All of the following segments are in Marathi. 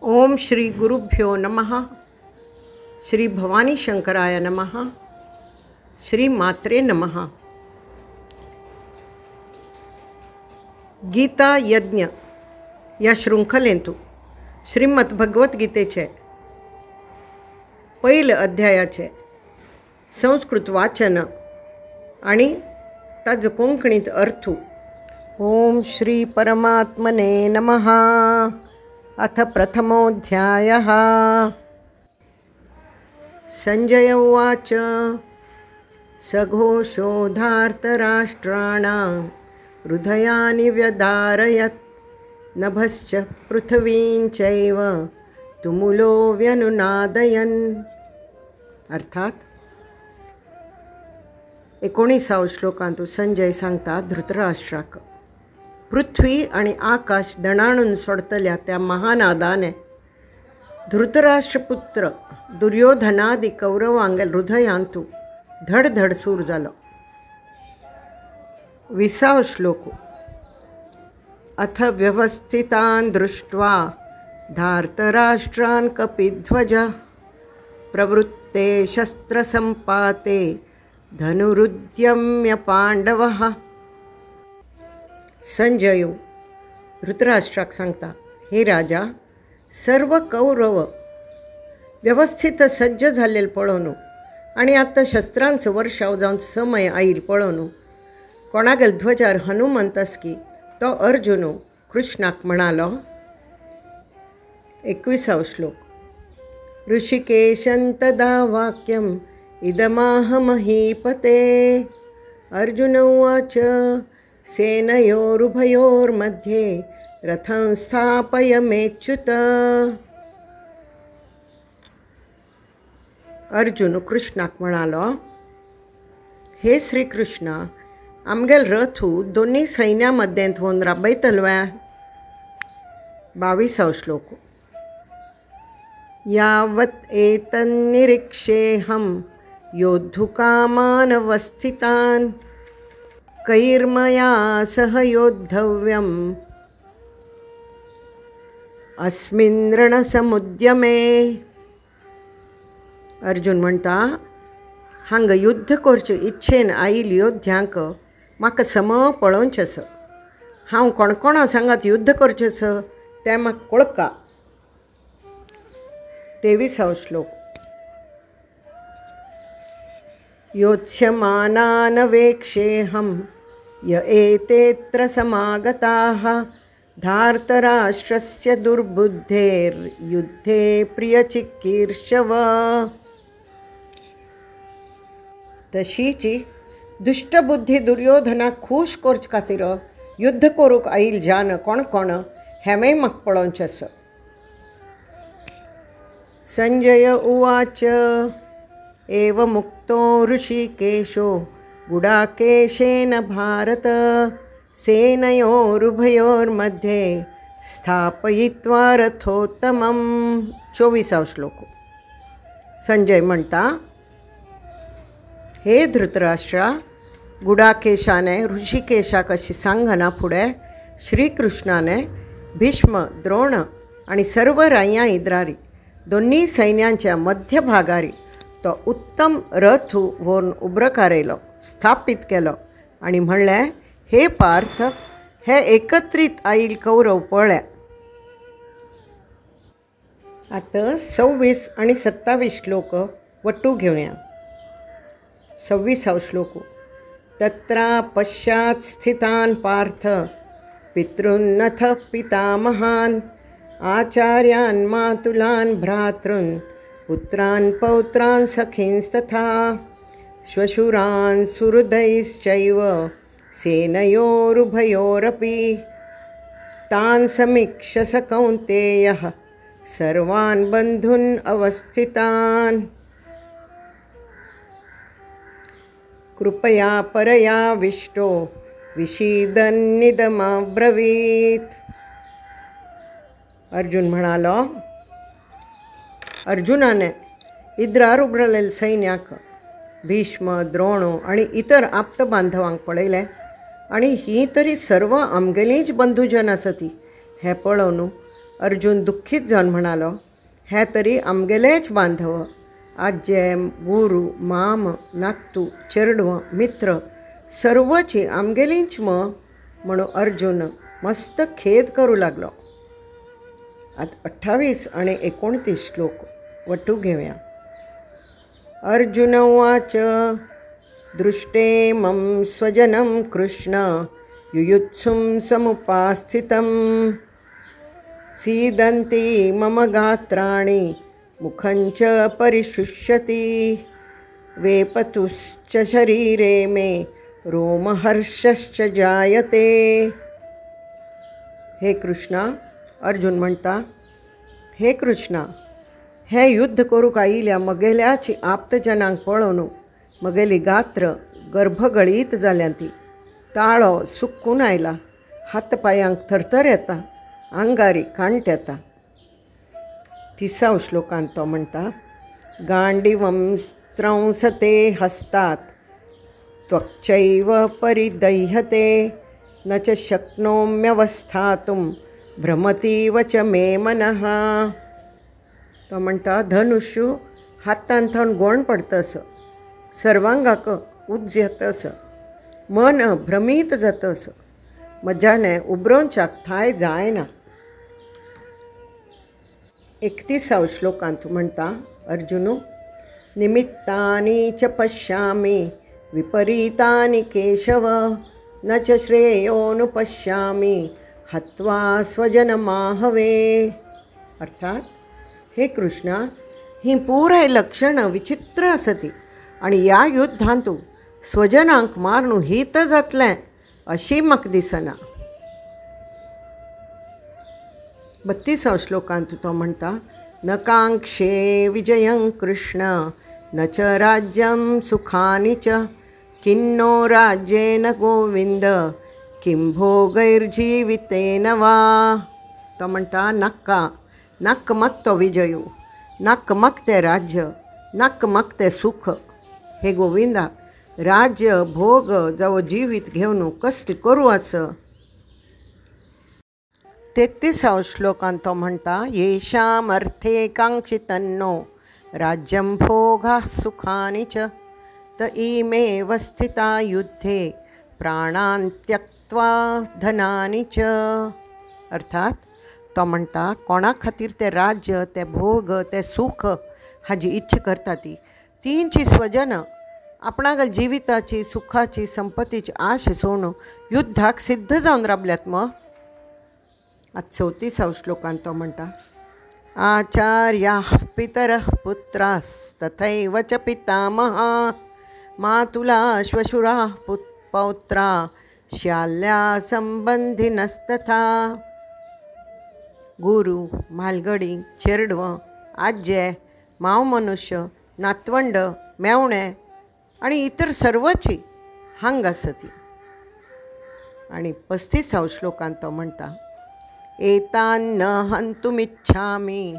ओम श्री गुरुभ्यो नमः. श्री भवानी शंकराय नमः. श्री मात्रे नमः. गीता यज्ञ या शृंखलेंतू श्रीमद भगवद्गीतेचे पहिल अध्यायाचे संस्कृत वाचन आणि ताजो कोंकणीत अर्थ. ओम श्री परमात्मने नमः. अथ प्रथमोऽध्यायः. संजय उवाच सघोषोधार्तराष्ट्राणां हृदयानि व्यधारयत् नभश्च पृथ्वीं चैव तुमुलो व्यनुनादयन्. अर्थात 19 श्लोकांतूं संजय सांगता धृतराष्ट्राक पृथ्वी आणि आकाश दणाणून सोडतल्या त्या महानादाने धृतराष्ट्रपुत्र दुर्योधनादि कौरवांगेल हृदयांतू धडधड सूर जालो. 20 श्लोक. अथ व्यवस्थितान् दृष्ट्वा धार्तराष्ट्रान् कपिध्वज प्रवृत्ते शस्त्रसंपाते धनुरुद्यम्य पांडवः. संजय धृतराष्ट्राक सांगता, हे राजा, सर्व कौरव व्यवस्थित सज्ज झालेले पळोवन आणि आता शस्त्रांचं वर्षाव जावन समय आईल पळोवन कोणागेल ध्वजार हनुमंतस की तो अर्जुन कृष्णाक म्हणालो. 21 श्लोक. ऋषिकेशं तदा वाक्यम् इदमाह महीपते. अर्जुन उवाच सेनयोरुभयोर्मध्ये रथं स्थापयमेच्युत. अर्जुन कृष्णाक म्हणालो, हे श्रीकृष्णा, आमगेल रथू दोन्ही सैन्यामध्ये व्हरून राबयतलव्या. 22 श्लोक. यावत् एतन्निरीक्षेऽहं योद्धुकामानवस्थितान् कैर्मया सह योद्धव्यम् अस्मिन् रणसमुद्यमे. अर्जुन म्हणटा, हांगा युद्ध करचे इच्छेन आयिल योद्ध्यांक म्हाका सम पळोवचें. हांव कोणा सांगात युद्ध करचें तें म्हाका कळका. 23 श्लोक. योत्स्यमानान् वेक्षेऽहं य एतेऽत्र समागताः धार्तराष्ट्रस्य दुर्बुद्धेर्युद्धे प्रियचिकीर्षव. तशीची दुष्टबुद्धी दुर्योधनाक खुश करचे खातीर युद्ध करूंक आयिल जान कोण कोण हेमेय म्हाका पळोवचें. संजय उवाच एव मुक्तो ऋषिकेशो गुडाकेशेन भारत सेनयोरुभयोर्मध्ये स्थापयित्वा रथोत्तमं. 24 श्लोक. संजय म्हणता, हे धृतराष्ट्रा, गुडाकेशाने ऋषिकेशाक अशी सांगना फुडें श्रीकृष्णाने भीष्म, द्रोण आणि सर्व राया इद्रारी दोन्ही सैन्यांच्या मध्यभागारी तो उत्तम रथ व्हरून उबरो काडयलो, स्थापीत केलो आणि म्हणलें, हे पार्थ, हे एकत्रित आयिल कौरव पळ्या. आता 26 आणि 27 श्लोक वट्टू घेवया. 26 श्लोक. तत्रा पश्चात् स्थितान् पार्थ पितॄन्नथ पितामहान् आचार्यान् मातुलान् भ्रातॄन् पुत्रान् पौत्रान् सखींस्तथा श्वशुरान् सुहृदैश्चैव सेनयोरुभयोरपि तान् समीक्ष्य स कौन्तेयः सर्वान् बन्धून् अवस्थितान् कृपया परयाविष्टो विषीदन्निदमब्रवीत्. अर्जुन म्हणालो, अर्जुनाने इद्रार उबरलेल्या सैन्याक भीष्म, द्रोण आणि इतर आप्त बांधवांक पळयलें आणि ही तरी सर्व आमगेलींच बंधुजन आसती हें पळोवन अर्जुन दुःखीत जावन म्हणालो, हे तरी आमगेलेच बांधव, आज्ये, गुरू, माम, नातू, चेडवं, मित्र सर्वची आमगेलींच म्हणून अर्जुन मस्त खेद करू लागलो. आता 28 आणि 29 श्लोक वटू घेऊया. अर्जुन उवाच दृष्टे मम स्वजनं कृष्ण युयुत्सुं समुपास्थितं सीदन्ति मम गात्राणि मुखञ्च परिशुष्यति वेपतुश्च शरीरे मे रोमहर्षश्च जायते. हे कृष्णा, अर्जुन म्हणता, हे कृष्णा, हे युद्ध करूक आयिल्ल्या मगेल्याची आप्तजनांक पळोवन मगेली गात्र गर्भगळीत जाल्या ती. ताळो सुकून आयला, हात पांयांक थरथर येता, आंगारी कांट येता. 30 श्लोकांत तो म्हणटा, गांडीवं स्त्रंसते हस्तात् त्वक्चैव परिदह्यते न च शक्नोम्यवस्थातुं भ्रमतीव च मे मनः. तो म्हणटा, धनुष्य हातान थावन गोण पडतस, सर्वांगाक उज्ज येतस, मन भ्रमित जातस, मजाने उबरोवच्याक थाय जायना. 31 श्लोकांत म्हणटा अर्जुन, निमित्तानि च पश्यामि विपरीतानि केशव न च श्रेयोनुपश्यामि हत्वा स्वजनमाहवे. अर्थात, हे कृष्णा, ही पुराय लक्षणं विचित्र असती आणि या युद्धांत स्वजनांक मारून हित जातलें अशी म्हाका दिसना. 32 श्लोकांत तो म्हणटा, न कांक्षे विजयं कृष्ण न च राज्यं सुखानि च किन्नो राज्येन गोविंद किं भोगैर्जीवितेन वा. तो म्हणटा, नक्क मग तो विजयू, नक्क मग ते राज्य, नक्क मग ते सुख. हे गोविंदा, राज्य भोग जावं जीवित घेवन कसली करू आस. 33 श्लोकांत तो म्हणटा, येषाम् अर्थे कांक्षितन्नो राज्यं भोगाः सुखानि च त इमेव स्थिता युद्धे प्राणान् त्यक्त्वा धनानि च. अर्थात, तो म्हणटा, कोणा खातीर ते राज्य, ते भोग, ते सुख हाजी इच्छा करता तींची स्वजन आपणाक जिविताची, सुखाची, संपत्तीची आश सोडून युद्धाक सिद्ध जावन राबल्यात मग. आज 34 श्लोकांत तो म्हणटा, आचार्याः पितरः पुत्रास्तथैव च पितामहा मातुला श्वशुराः पौत्रा शाल्या संबंधिनस्तथा. गुरु, म्हालगडी, चेडवं, आज्ये, माव मनुष्य, नातवंड, मेवणे आणि इतर सर्वची हांग आसती. आणि 35 श्लोकांत तो म्हणटा, एतान्न हन्तुमिच्छामि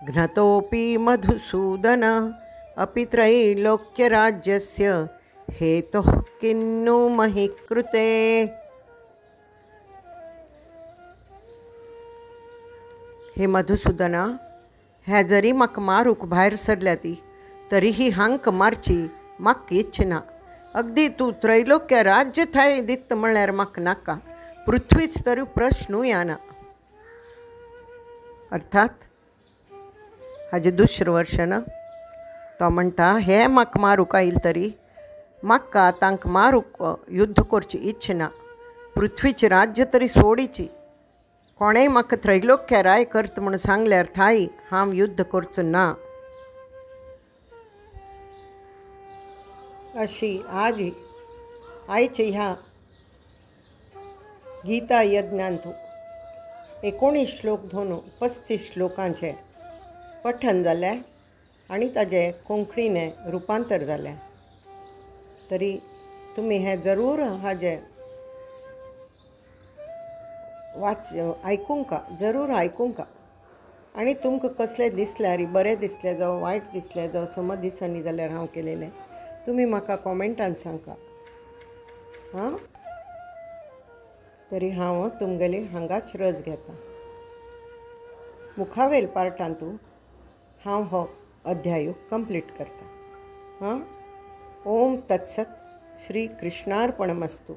घ्नतोऽपि मधुसूदन अपि त्रैलोक्यराज्यस्य हेतुः किन्नु महि कृते. हे मधुसूदना, हे जरी म्हाका मारूक भायर सरल्या ती तरीही हांक मारची म्हाका इच्छना. अगदी तूं त्रैलोक्य राज्य थंय दित म्हळ्यार म्हाका नाका, पृथ्वीच तरी प्रश्नूय येना. अर्थात, हाजे दुसरें वर्शन तो म्हणटा, हे म्हाका मारूक आयिल तरी म्हाका तांकां मारूक युद्ध करची इच्छा ना. पृथ्वीचें राज्य तरी सोडीची. कोणेय म्हाका त्रैलोक्य राय करता म्हणून सांगल्यार थाय हांव युद्ध करचो ना. अशी आयचे ह्या गीता यज्ञांत 19 श्लोक धरून 35 श्लोकांचे पठन जालें आनी ताजे कोंकणीने रुपांतर जालें. तरी तुमी हें जरूर हाजें आयकूंक जरूर आयकूंक. आनी तुमकां कसलें दिसल्यार बरें दिसलें जावं वायट दिसलें जावं समज दिसनी जाल्यार हांव केलेलें तुमी म्हाका कॉमेंटान सांगा. हां, तरी हांव तुमगेली हांगाच रज घेता. मुखावेल पार्टांतू हांव हो अध्याय कंप्लीट करता। ओम तत्सत श्री कृष्णार्पणमस्तु।